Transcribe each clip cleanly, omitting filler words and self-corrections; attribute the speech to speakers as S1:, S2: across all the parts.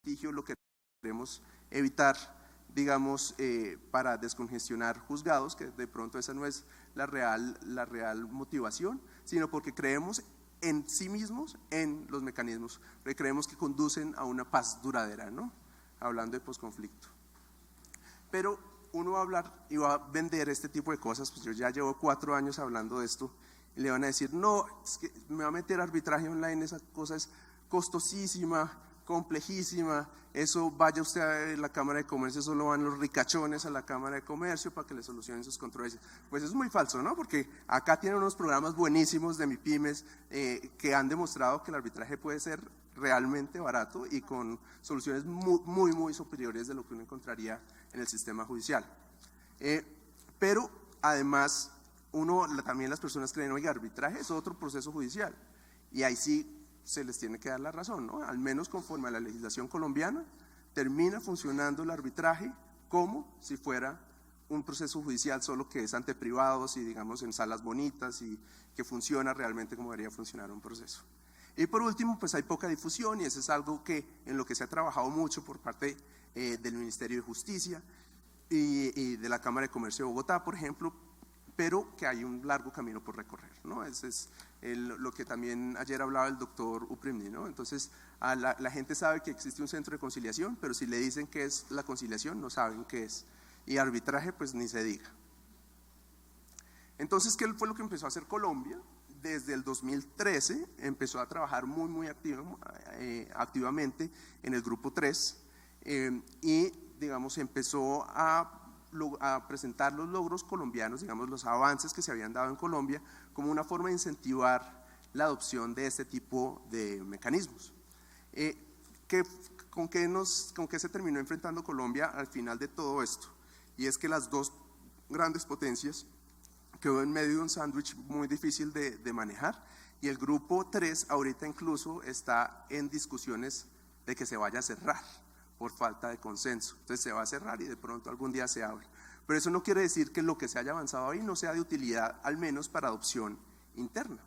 S1: litigio lo que queremos evitar, digamos, para descongestionar juzgados, que de pronto esa no es la real motivación, sino porque creemos en sí mismos, en los mecanismos, porque creemos que conducen a una paz duradera, ¿no? Hablando de posconflicto. Pero uno va a hablar y va a vender este tipo de cosas, pues yo ya llevo 4 años hablando de esto, y le van a decir, no, es que me va a meter arbitraje online, esa cosa es costosísima, complejísima, eso vaya usted a la Cámara de Comercio, solo van los ricachones a la Cámara de Comercio para que le solucionen sus controversias. Pues eso es muy falso, ¿no? Porque acá tienen unos programas buenísimos de MIPYMES que han demostrado que el arbitraje puede ser realmente barato y con soluciones muy superiores de lo que uno encontraría en el sistema judicial. Pero además, también las personas creen, oiga, arbitraje es otro proceso judicial, y ahí sí se les tiene que dar la razón, ¿no? Al menos conforme a la legislación colombiana, termina funcionando el arbitraje como si fuera un proceso judicial, solo que es ante privados y digamos en salas bonitas y que funciona realmente como debería funcionar un proceso. Y por último, pues hay poca difusión, y eso es algo en lo que se ha trabajado mucho por parte del Ministerio de Justicia y de la Cámara de Comercio de Bogotá, por ejemplo, pero que hay un largo camino por recorrer, ¿no? Ese es lo que también ayer hablaba el doctor Uprimni, ¿no? Entonces, la gente sabe que existe un centro de conciliación, pero si le dicen qué es la conciliación, no saben qué es. Y arbitraje, pues ni se diga. Entonces, ¿qué fue lo que empezó a hacer Colombia? Desde el 2013 empezó a trabajar muy activamente en el Grupo 3 y, digamos, empezó a presentar los logros colombianos, digamos, los avances que se habían dado en Colombia como una forma de incentivar la adopción de este tipo de mecanismos. ¿Con qué se terminó enfrentando Colombia al final de todo esto? Y es que las dos grandes potencias quedó en medio de un sándwich muy difícil de manejar, y el Grupo 3 ahorita incluso está en discusiones de que se vaya a cerrar por falta de consenso. Entonces se va a cerrar y de pronto algún día se abre. Pero eso no quiere decir que lo que se haya avanzado ahí no sea de utilidad, al menos para adopción interna.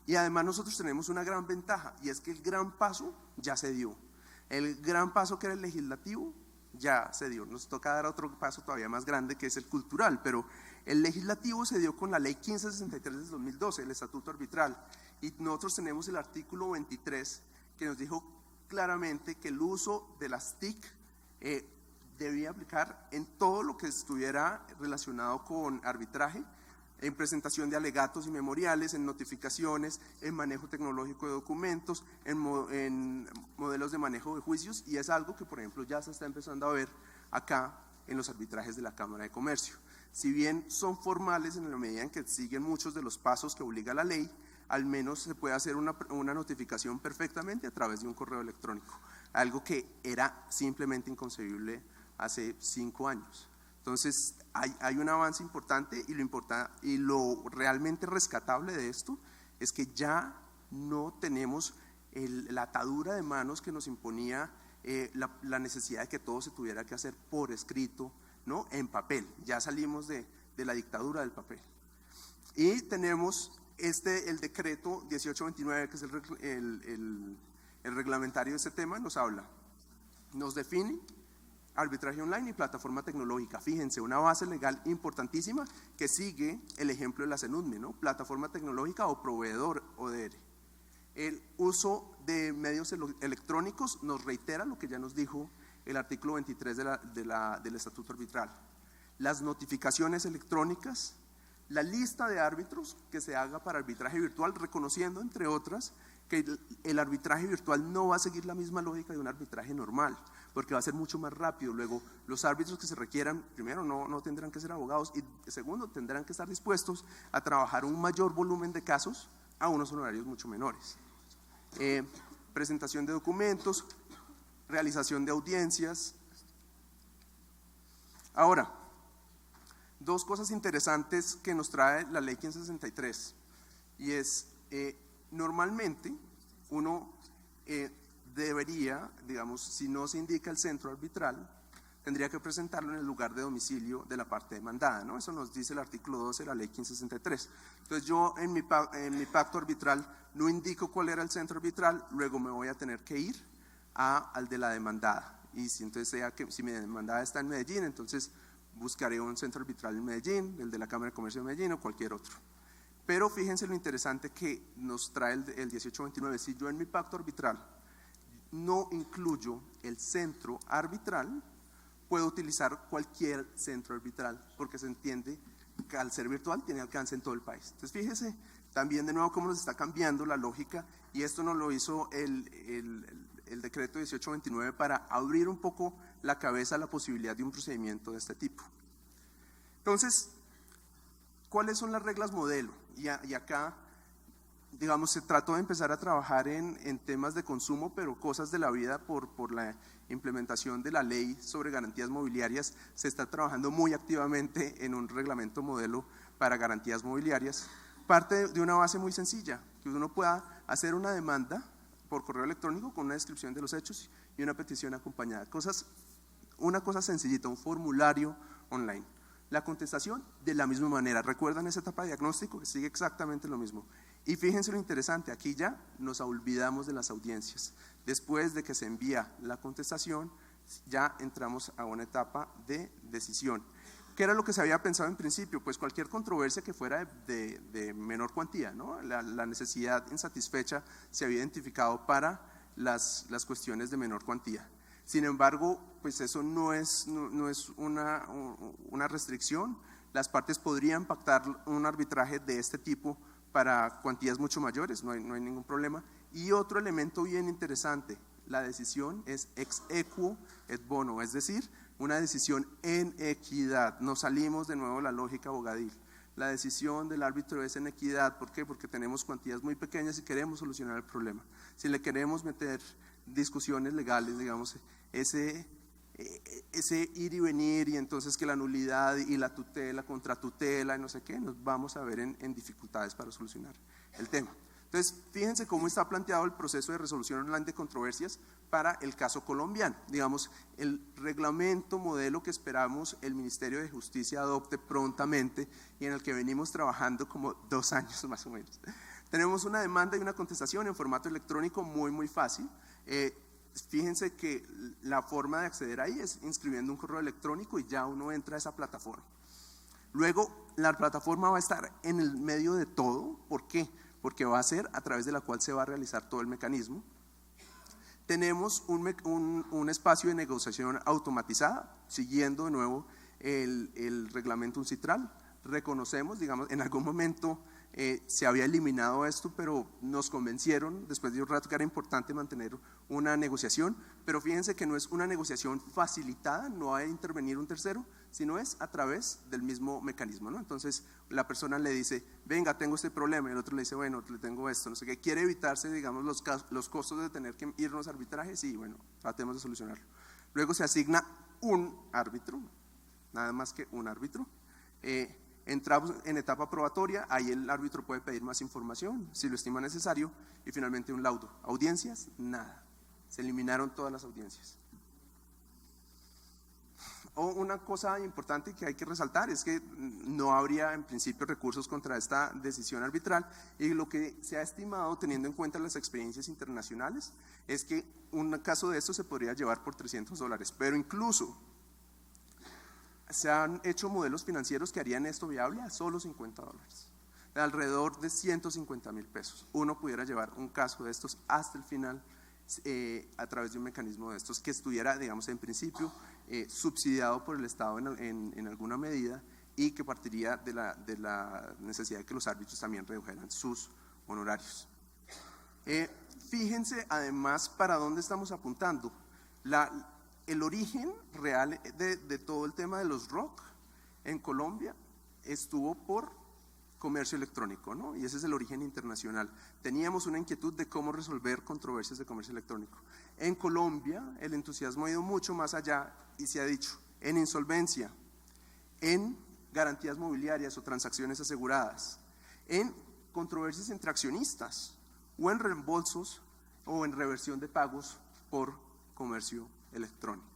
S1: Y además nosotros tenemos una gran ventaja, y es que el gran paso ya se dio. El gran paso que era el legislativo ya se dio. Nos toca dar otro paso todavía más grande, que es el cultural, pero el legislativo se dio con la ley 1563 del 2012, el estatuto arbitral, y nosotros tenemos el artículo 23 que nos dijo claramente que el uso de las TIC debía aplicar en todo lo que estuviera relacionado con arbitraje, en presentación de alegatos y memoriales, en notificaciones, en manejo tecnológico de documentos, en modelos de manejo de juicios, y es algo que, por ejemplo, ya se está empezando a ver acá en los arbitrajes de la Cámara de Comercio. Si bien son formales en la medida en que siguen muchos de los pasos que obliga la ley, al menos se puede hacer una notificación perfectamente a través de un correo electrónico, algo que era simplemente inconcebible hace 5 años. Entonces hay un avance importante, y lo realmente rescatable de esto es que ya no tenemos la atadura de manos que nos imponía la necesidad de que todo se tuviera que hacer por escrito, ¿no? En papel. Ya salimos de la dictadura del papel. Y tenemos el decreto 1829, que es el reglamentario de este tema, nos define arbitraje online y plataforma tecnológica. Fíjense, una base legal importantísima que sigue el ejemplo de la CENUDME, ¿no? Plataforma tecnológica o proveedor ODR. El uso de medios electrónicos nos reitera lo que ya nos dijo el artículo 23 del Estatuto Arbitral. Las notificaciones electrónicas, la lista de árbitros que se haga para arbitraje virtual, reconociendo, entre otras, que el arbitraje virtual no va a seguir la misma lógica de un arbitraje normal, porque va a ser mucho más rápido. Luego, los árbitros que se requieran, primero, no tendrán que ser abogados, y segundo, tendrán que estar dispuestos a trabajar un mayor volumen de casos a unos honorarios mucho menores. Presentación de documentos, realización de audiencias. Ahora, dos cosas interesantes que nos trae la ley 1563, y es, normalmente uno debería, digamos, si no se indica el centro arbitral, tendría que presentarlo en el lugar de domicilio de la parte demandada, ¿no? Eso nos dice el artículo 12 de la ley 1563. Entonces yo en mi pacto arbitral no indico cuál era el centro arbitral, luego me voy a tener que ir al de la demandada. Y si entonces sea que si mi demandada está en Medellín, entonces buscaré un centro arbitral en Medellín, el de la Cámara de Comercio de Medellín o cualquier otro. Pero fíjense lo interesante que nos trae el 1829. Si yo en mi pacto arbitral no incluyo el centro arbitral, puedo utilizar cualquier centro arbitral, porque se entiende que al ser virtual tiene alcance en todo el país. Entonces fíjese también de nuevo cómo nos está cambiando la lógica, y esto nos lo hizo el decreto 1829 para abrir un poco la cabeza a la posibilidad de un procedimiento de este tipo. Entonces, ¿cuáles son las reglas modelo? Y acá, digamos, se trató de empezar a trabajar en temas de consumo, pero cosas de la vida por la implementación de la ley sobre garantías mobiliarias. Se está trabajando muy activamente en un reglamento modelo para garantías mobiliarias. Parte de una base muy sencilla, que uno pueda hacer una demanda por correo electrónico con una descripción de los hechos y una petición acompañada. Una cosa sencillita, un formulario online. La contestación de la misma manera. ¿Recuerdan esa etapa de diagnóstico? Que sigue exactamente lo mismo. Y fíjense lo interesante, aquí ya nos olvidamos de las audiencias. Después de que se envía la contestación, ya entramos a una etapa de decisión. ¿Qué era lo que se había pensado en principio? Pues cualquier controversia que fuera de menor cuantía, ¿no? La necesidad insatisfecha se había identificado para las cuestiones de menor cuantía. Sin embargo, pues eso no es una restricción. Las partes podrían pactar un arbitraje de este tipo para cuantías mucho mayores, no hay ningún problema. Y otro elemento bien interesante, la decisión es ex equo et bono, es decir, una decisión en equidad. Nos salimos de nuevo de la lógica abogadil. La decisión del árbitro es en equidad. ¿Por qué? Porque tenemos cuantías muy pequeñas y queremos solucionar el problema. Si le queremos meter discusiones legales, digamos, ese ir y venir, y entonces que la nulidad y la tutela, contratutela y no sé qué, nos vamos a ver en dificultades para solucionar el tema. Entonces, fíjense cómo está planteado el proceso de resolución online de controversias para el caso colombiano. Digamos, el reglamento modelo que esperamos el Ministerio de Justicia adopte prontamente y en el que venimos trabajando como 2 años más o menos. Tenemos una demanda y una contestación en formato electrónico muy fácil. Fíjense que la forma de acceder ahí es inscribiendo un correo electrónico y ya uno entra a esa plataforma. Luego, la plataforma va a estar en el medio de todo. ¿Por qué? Porque va a ser a través de la cual se va a realizar todo el mecanismo. Tenemos un espacio de negociación automatizada, siguiendo de nuevo el reglamento UNCITRAL. Reconocemos, digamos, en algún momento se había eliminado esto, pero nos convencieron después de un rato que era importante mantener una negociación. Pero fíjense que no es una negociación facilitada, no hay que intervenir un tercero, sino es a través del mismo mecanismo, ¿no? Entonces la persona le dice, venga, tengo este problema, y el otro le dice, bueno, le tengo esto, no sé qué, quiere evitarse, digamos, los costos de tener que irnos a arbitrajes y bueno, tratemos de solucionarlo. Luego se asigna un árbitro, nada más que un árbitro. Entramos en etapa probatoria, ahí el árbitro puede pedir más información si lo estima necesario, y finalmente un laudo. Audiencias, nada, se eliminaron todas las audiencias. Una cosa importante que hay que resaltar es que no habría en principio recursos contra esta decisión arbitral, y lo que se ha estimado, teniendo en cuenta las experiencias internacionales, es que un caso de esto se podría llevar por $300, pero incluso se han hecho modelos financieros que harían esto viable a solo $50, de alrededor de 150.000 pesos. Uno pudiera llevar un caso de estos hasta el final a través de un mecanismo de estos que estuviera, digamos, en principio subsidiado por el Estado en alguna medida, y que partiría de la necesidad de que los árbitros también redujeran sus honorarios. Fíjense además para dónde estamos apuntando. El origen real de todo el tema de los ROC en Colombia estuvo por comercio electrónico, ¿no? Y ese es el origen internacional. Teníamos una inquietud de cómo resolver controversias de comercio electrónico. En Colombia el entusiasmo ha ido mucho más allá y se ha dicho en insolvencia, en garantías mobiliarias o transacciones aseguradas, en controversias entre accionistas o en reembolsos o en reversión de pagos por comercio electrónico.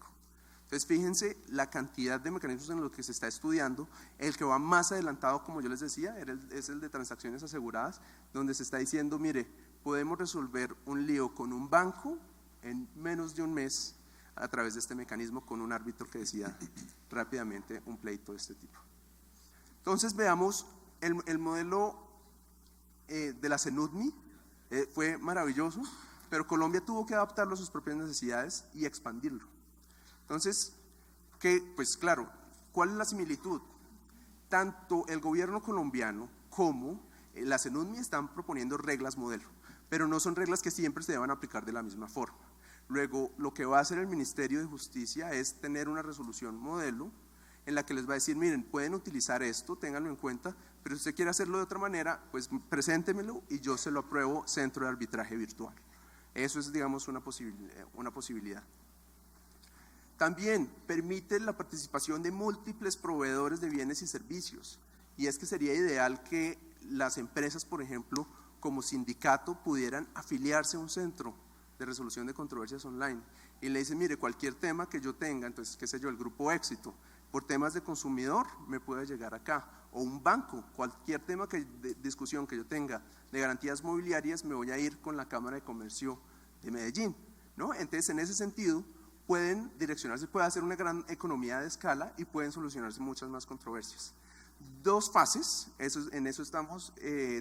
S1: Entonces fíjense la cantidad de mecanismos en los que se está estudiando. El que va más adelantado, como yo les decía, es el de transacciones aseguradas, donde se está diciendo, mire, podemos resolver un lío con un banco en menos de un mes a través de este mecanismo con un árbitro que decida rápidamente un pleito de este tipo. Entonces veamos el modelo de la CENUDMI, fue maravilloso, pero Colombia tuvo que adaptarlo a sus propias necesidades y expandirlo. Entonces, pues claro, ¿cuál es la similitud? Tanto el gobierno colombiano como la CENUDMI están proponiendo reglas modelo, pero no son reglas que siempre se deban aplicar de la misma forma. Luego, lo que va a hacer el Ministerio de Justicia es tener una resolución modelo en la que les va a decir, miren, pueden utilizar esto, ténganlo en cuenta, pero si usted quiere hacerlo de otra manera, pues preséntemelo y yo se lo apruebo centro de arbitraje virtual. Eso es, digamos, una posibilidad. También permite la participación de múltiples proveedores de bienes y servicios, y es que sería ideal que las empresas, por ejemplo, como sindicato, pudieran afiliarse a un centro de resolución de controversias online, y le dicen, mire, cualquier tema que yo tenga, entonces, qué sé yo, el grupo Éxito, por temas de consumidor me puede llegar acá, o un banco, cualquier tema de discusión que yo tenga de garantías mobiliarias, me voy a ir con la Cámara de Comercio de Medellín, ¿no? Entonces, en ese sentido, pueden direccionarse, puede hacer una gran economía de escala y pueden solucionarse muchas más controversias. Dos fases, en eso estamos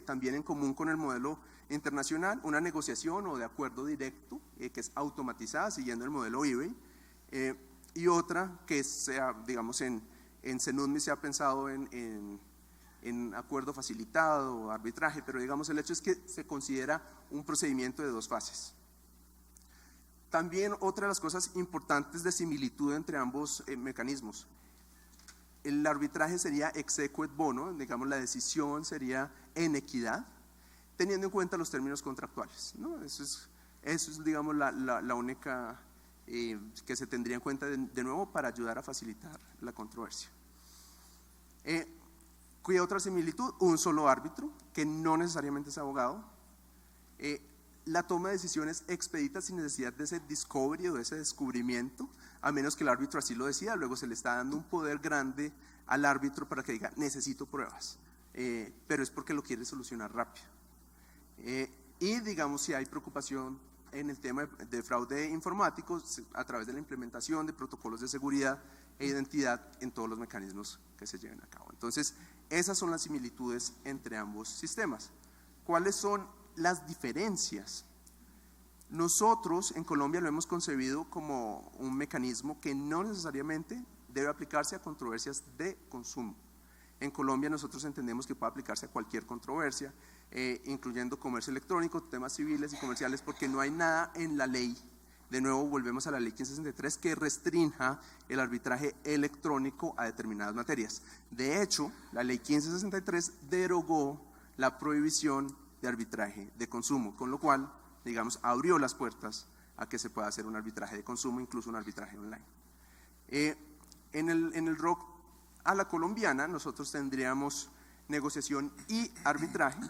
S1: también en común con el modelo internacional, una negociación o de acuerdo directo, que es automatizada, siguiendo el modelo eBay, y otra que sea, digamos, en CENUDMI se ha pensado en acuerdo facilitado o arbitraje, pero digamos el hecho es que se considera un procedimiento de dos fases. También otra de las cosas importantes de similitud entre ambos mecanismos, el arbitraje sería ex equo et bono, digamos la decisión sería en equidad, teniendo en cuenta los términos contractuales, ¿no? Eso es digamos la única que se tendría en cuenta de nuevo para ayudar a facilitar la controversia. ¿Qué otra similitud? Un solo árbitro, que no necesariamente es abogado, la toma de decisiones expedita sin necesidad de ese discovery o de ese descubrimiento, a menos que el árbitro así lo decida. Luego se le está dando un poder grande al árbitro para que diga, necesito pruebas, pero es porque lo quiere solucionar rápido. Y digamos, si hay preocupación en el tema de fraude informático, a través de la implementación de protocolos de seguridad e identidad en todos los mecanismos que se lleven a cabo. Entonces, esas son las similitudes entre ambos sistemas. ¿Cuáles son las diferencias? Nosotros en Colombia lo hemos concebido como un mecanismo que no necesariamente debe aplicarse a controversias de consumo. En Colombia nosotros entendemos que puede aplicarse a cualquier controversia, incluyendo comercio electrónico, temas civiles y comerciales, porque no hay nada en la ley, de nuevo volvemos a la ley 1563, que restrinja el arbitraje electrónico a determinadas materias. De hecho, la ley 1563 derogó la prohibición de arbitraje de consumo, con lo cual, digamos, abrió las puertas a que se pueda hacer un arbitraje de consumo, incluso un arbitraje online. En el ROC a la colombiana nosotros tendríamos negociación y arbitraje.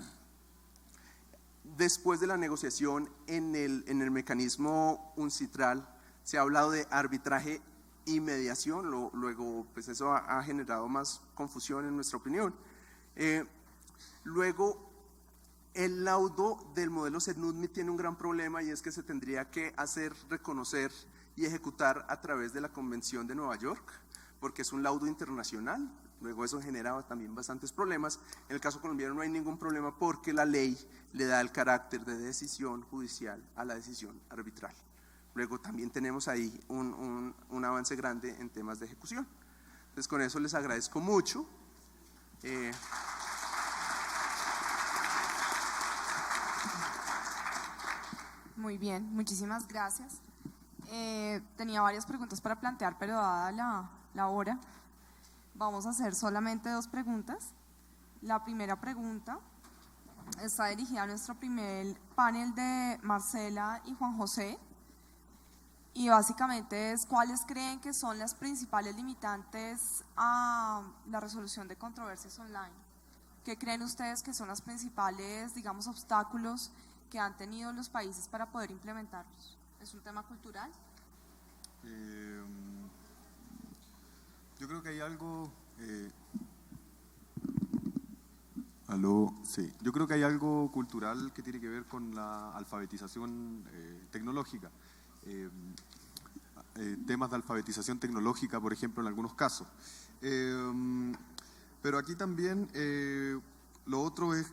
S1: Después de la negociación en el mecanismo UNCITRAL se ha hablado de arbitraje y mediación, luego pues eso ha generado más confusión en nuestra opinión. Luego el laudo del modelo CENUDMI tiene un gran problema, y es que se tendría que hacer reconocer y ejecutar a través de la Convención de Nueva York, porque es un laudo internacional. Luego eso genera también bastantes problemas. En el caso colombiano no hay ningún problema porque la ley le da el carácter de decisión judicial a la decisión arbitral. Luego también tenemos ahí un avance grande en temas de ejecución. Entonces con eso les agradezco mucho.
S2: Muy bien, muchísimas gracias. Tenía varias preguntas para plantear, pero dada la hora, vamos a hacer solamente dos preguntas. La primera pregunta está dirigida a nuestro primer panel de Marcela y Juan José, y básicamente es: ¿cuáles creen que son las principales limitantes a la resolución de controversias online? ¿Qué creen ustedes que son los principales, digamos, obstáculos que han tenido los países para poder implementarlos? ¿Es un tema cultural?
S3: Yo creo que hay algo… Sí. Yo creo que hay algo cultural que tiene que ver con la alfabetización tecnológica. temas de alfabetización tecnológica, por ejemplo, en algunos casos. Pero aquí también lo otro es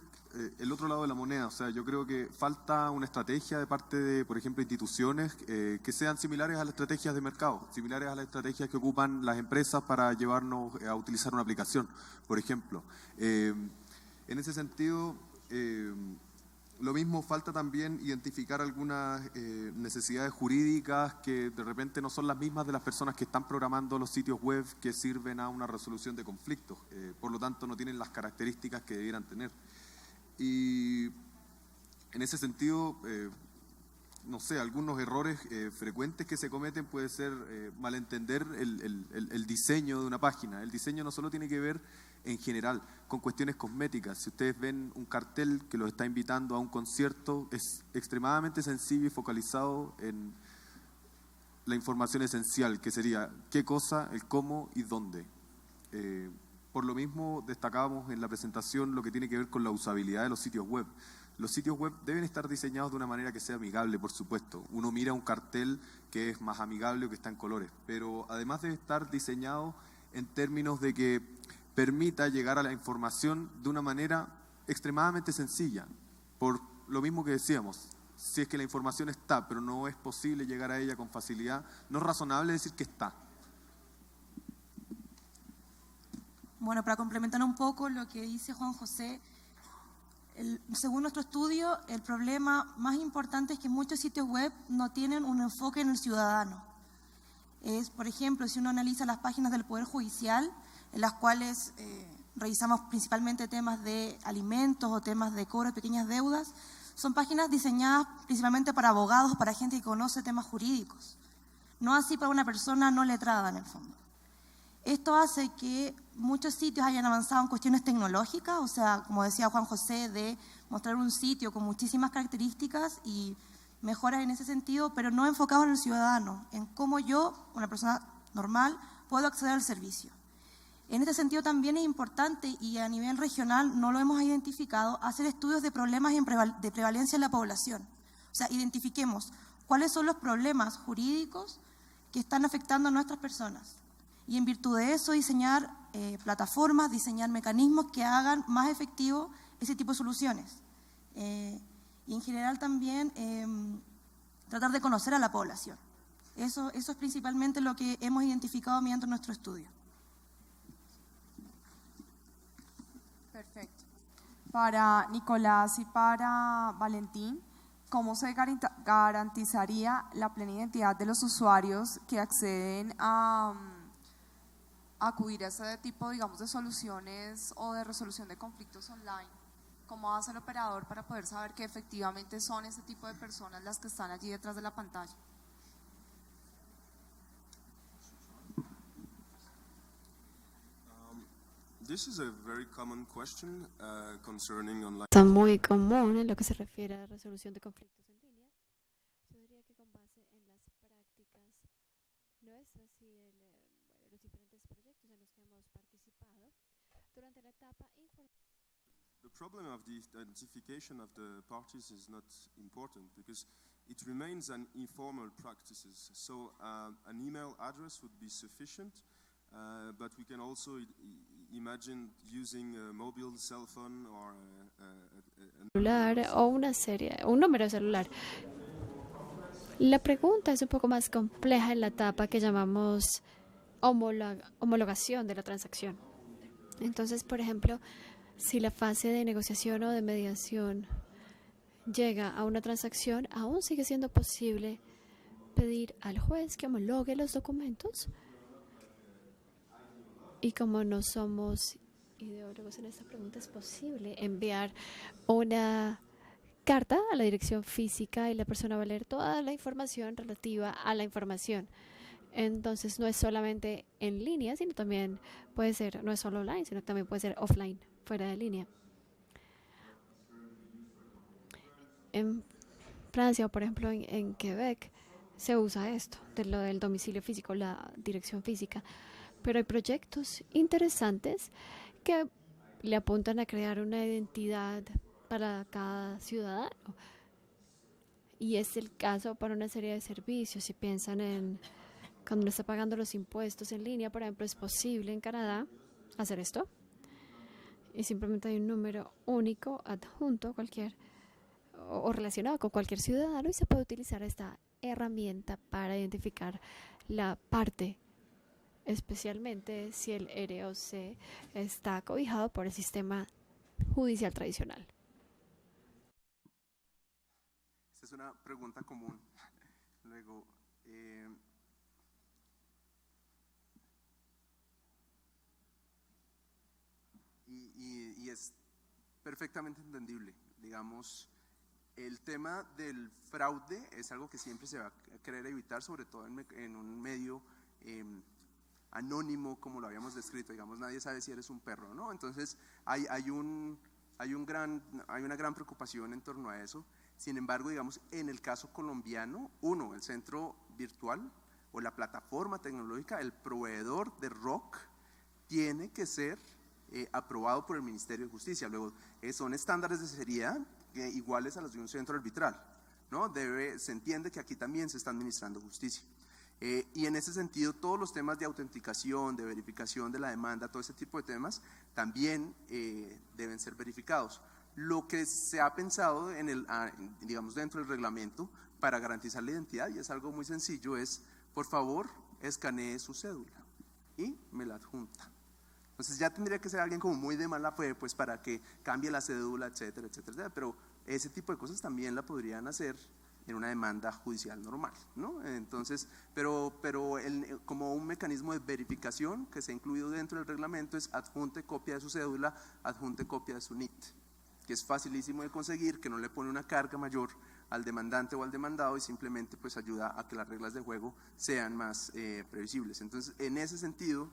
S3: el otro lado de la moneda. O sea, yo creo que falta una estrategia de parte de, por ejemplo, instituciones que sean similares a las estrategias de mercado, similares a las estrategias que ocupan las empresas para llevarnos a utilizar una aplicación, por ejemplo. En ese sentido, lo mismo, falta también identificar algunas necesidades jurídicas que de repente no son las mismas de las personas que están programando los sitios web que sirven a una resolución de conflictos. Por lo tanto, no tienen las características que debieran tener. Y en ese sentido, no sé, algunos errores frecuentes que se cometen puede ser malentender el diseño de una página. El diseño no solo tiene que ver en general con cuestiones cosméticas. Si ustedes ven un cartel que los está invitando a un concierto, es extremadamente sencillo y focalizado en la información esencial, que sería qué cosa, el cómo y dónde. Por lo mismo, destacábamos en la presentación lo que tiene que ver con la usabilidad de los sitios web. Los sitios web deben estar diseñados de una manera que sea amigable, por supuesto. Uno mira un cartel que es más amigable o que está en colores, pero además debe estar diseñado en términos de que permita llegar a la información de una manera extremadamente sencilla. Por lo mismo que decíamos, si es que la información está, pero no es posible llegar a ella con facilidad, no es razonable decir que está.
S4: Bueno, para complementar un poco lo que dice Juan José, según nuestro estudio, el problema más importante es que muchos sitios web no tienen un enfoque en el ciudadano. Por ejemplo, si uno analiza las páginas del Poder Judicial, en las cuales revisamos principalmente temas de alimentos o temas de cobro de pequeñas deudas, son páginas diseñadas principalmente para abogados, para gente que conoce temas jurídicos, no así para una persona no letrada en el fondo. Esto hace que muchos sitios hayan avanzado en cuestiones tecnológicas, o sea, como decía Juan José, de mostrar un sitio con muchísimas características y mejoras en ese sentido, pero no enfocado en el ciudadano, en cómo yo, una persona normal, puedo acceder al servicio. En este sentido también es importante, y a nivel regional no lo hemos identificado, hacer estudios de problemas de prevalencia en la población. O sea, identifiquemos cuáles son los problemas jurídicos que están afectando a nuestras personas. Y en virtud de eso diseñar plataformas, diseñar mecanismos que hagan más efectivo ese tipo de soluciones. Y en general también tratar de conocer a la población. Eso es principalmente lo que hemos identificado mediante nuestro estudio.
S2: Perfecto. Para Nicolás y para Valentín, ¿cómo se garantizaría la plena identidad de los usuarios que acceden a acudir a ese tipo, digamos, de soluciones o de resolución de conflictos online? ¿Cómo hace el operador para poder saber que efectivamente son ese tipo de personas las que están allí detrás de la pantalla?
S1: This is a very common question concerning online.
S5: Está muy común en lo que se refiere a resolución de conflictos en línea. Yo diría que con base en las prácticas nuestras y los diferentes proyectos en los que hemos participado durante la etapa
S1: The problem of the identification of the parties is not important because it remains an informal practices. So an email address would be sufficient, but we can also imagine using a mobile cell phone or
S5: celular o un número de celular. La pregunta es un poco más compleja en la etapa que llamamos homologación de la transacción. Entonces, por ejemplo, si la fase de negociación o de mediación llega a una transacción, aún sigue siendo posible pedir al juez que homologue los documentos. Y como no somos ideólogos en esta pregunta, es posible enviar una carta a la dirección física y la persona va a leer toda la información relativa a la información. Entonces no es solamente en línea, sino también puede ser, no es solo online, sino también puede ser offline, fuera de línea. En Francia, o por ejemplo en Quebec, se usa esto, de lo del domicilio físico, la dirección física. Pero hay proyectos interesantes que le apuntan a crear una identidad para cada ciudadano. Y es el caso para una serie de servicios. Si piensan en cuando uno está pagando los impuestos en línea, por ejemplo, es posible en Canadá hacer esto. Y simplemente hay un número único adjunto o relacionado con cualquier ciudadano y se puede utilizar esta herramienta para identificar la parte, especialmente si el ROC está cobijado por el sistema judicial tradicional.
S1: Esta es una pregunta común. Luego, y es perfectamente entendible. Digamos, el tema del fraude es algo que siempre se va a querer evitar, sobre todo en un medio anónimo, como lo habíamos descrito. Digamos, nadie sabe si eres un perro, ¿no? Entonces, hay una gran preocupación en torno a eso. Sin embargo, digamos, en el caso colombiano, el centro virtual o la plataforma tecnológica, el proveedor de ROC, tiene que ser aprobado por el Ministerio de Justicia. Luego, son estándares de seriedad iguales a los de un centro arbitral, ¿no? Se entiende que aquí también se está administrando justicia. Y en ese sentido, todos los temas de autenticación, de verificación de la demanda, todo ese tipo de temas, también deben ser verificados. Lo que se ha pensado digamos, dentro del reglamento para garantizar la identidad, y es algo muy sencillo, es, por favor, escanee su cédula y me la adjunta. Entonces ya tendría que ser alguien como muy de mala fe, pues para que cambie la cédula, etcétera, etcétera, etcétera. Pero ese tipo de cosas también la podrían hacer en una demanda judicial normal, ¿no? Entonces, pero como un mecanismo de verificación que se ha incluido dentro del reglamento es adjunte copia de su cédula, adjunte copia de su NIT, que es facilísimo de conseguir, que no le pone una carga mayor al demandante o al demandado y simplemente pues ayuda a que las reglas de juego sean más previsibles. Entonces, en ese sentido,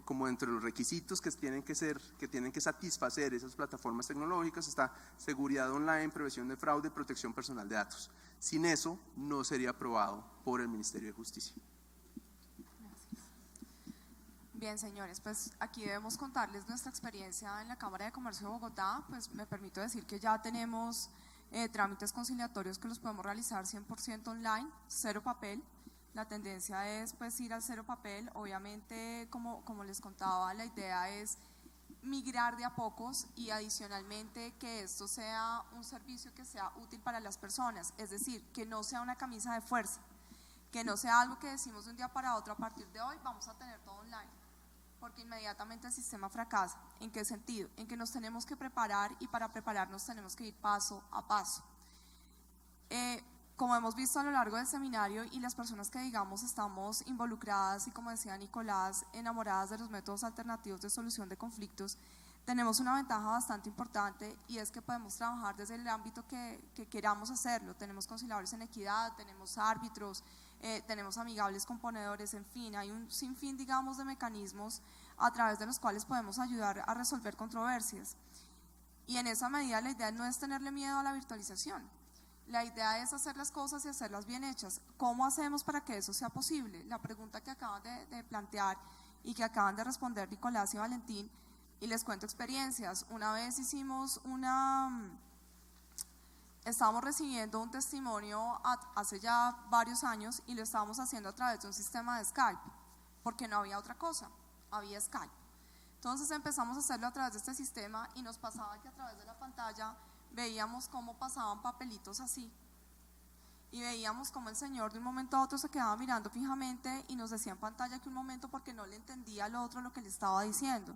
S1: como entre los requisitos que tienen que satisfacer esas plataformas tecnológicas está seguridad online, prevención de fraude, protección personal de datos. Sin eso no sería aprobado por el Ministerio de Justicia.
S2: Gracias. Bien, señores, pues aquí debemos contarles nuestra experiencia en la Cámara de Comercio de Bogotá. Pues me permito decir que ya tenemos trámites conciliatorios que los podemos realizar 100% online, cero papel. La tendencia es pues ir al cero papel. Obviamente, como les contaba, la idea es migrar de a pocos y adicionalmente que esto sea un servicio que sea útil para las personas, es decir, que no sea una camisa de fuerza, que no sea algo que decimos de un día para otro, a partir de hoy vamos a tener todo online, porque inmediatamente el sistema fracasa. ¿En qué sentido? En que nos tenemos que preparar y para prepararnos tenemos que ir paso a paso. Como hemos visto a lo largo del seminario y las personas que digamos estamos involucradas y como decía Nicolás, enamoradas de los métodos alternativos de solución de conflictos, tenemos una ventaja bastante importante y es que podemos trabajar desde el ámbito que queramos hacerlo. Tenemos conciliadores en equidad, tenemos árbitros, tenemos amigables componedores, en fin, hay un sinfín, digamos, de mecanismos a través de los cuales podemos ayudar a resolver controversias. Y en esa medida la idea no es tenerle miedo a la virtualización. La idea es hacer las cosas y hacerlas bien hechas. ¿Cómo hacemos para que eso sea posible? La pregunta que acaban de plantear y que acaban de responder Nicolás y Valentín, y les cuento experiencias. Una vez estábamos recibiendo un testimonio hace ya varios años y lo estábamos haciendo a través de un sistema de Skype, porque no había otra cosa, había Skype. Entonces empezamos a hacerlo a través de este sistema y nos pasaba que a través de la pantalla veíamos cómo pasaban papelitos así y veíamos cómo el señor de un momento a otro se quedaba mirando fijamente y nos decía en pantalla que un momento porque no le entendía al otro lo que le estaba diciendo,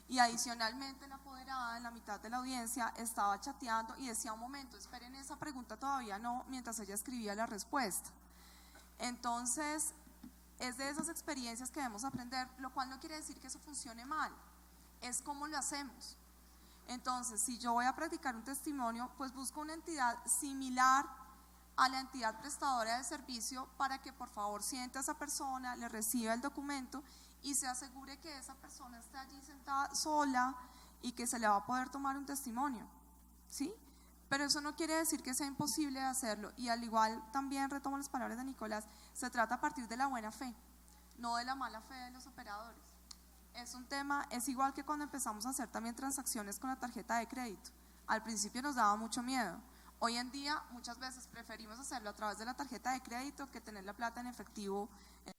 S2: y adicionalmente la apoderada en la mitad de la audiencia estaba chateando y decía un momento, esperen esa pregunta todavía no, mientras ella escribía la respuesta. Entonces es de esas experiencias que debemos aprender, lo cual no quiere decir que eso funcione mal, es cómo lo hacemos. Entonces, si yo voy a practicar un testimonio, pues busco una entidad similar a la entidad prestadora de servicio para que por favor siente a esa persona, le reciba el documento y se asegure que esa persona esté allí sentada sola y que se le va a poder tomar un testimonio, ¿sí? Pero eso no quiere decir que sea imposible hacerlo, y al igual también retomo las palabras de Nicolás, se trata a partir de la buena fe, no de la mala fe de los operadores. Es un tema, es igual que cuando empezamos a hacer también transacciones con la tarjeta de crédito. Al principio nos daba mucho miedo, Hoy en día muchas veces preferimos hacerlo a través de la tarjeta de crédito que tener la plata en efectivo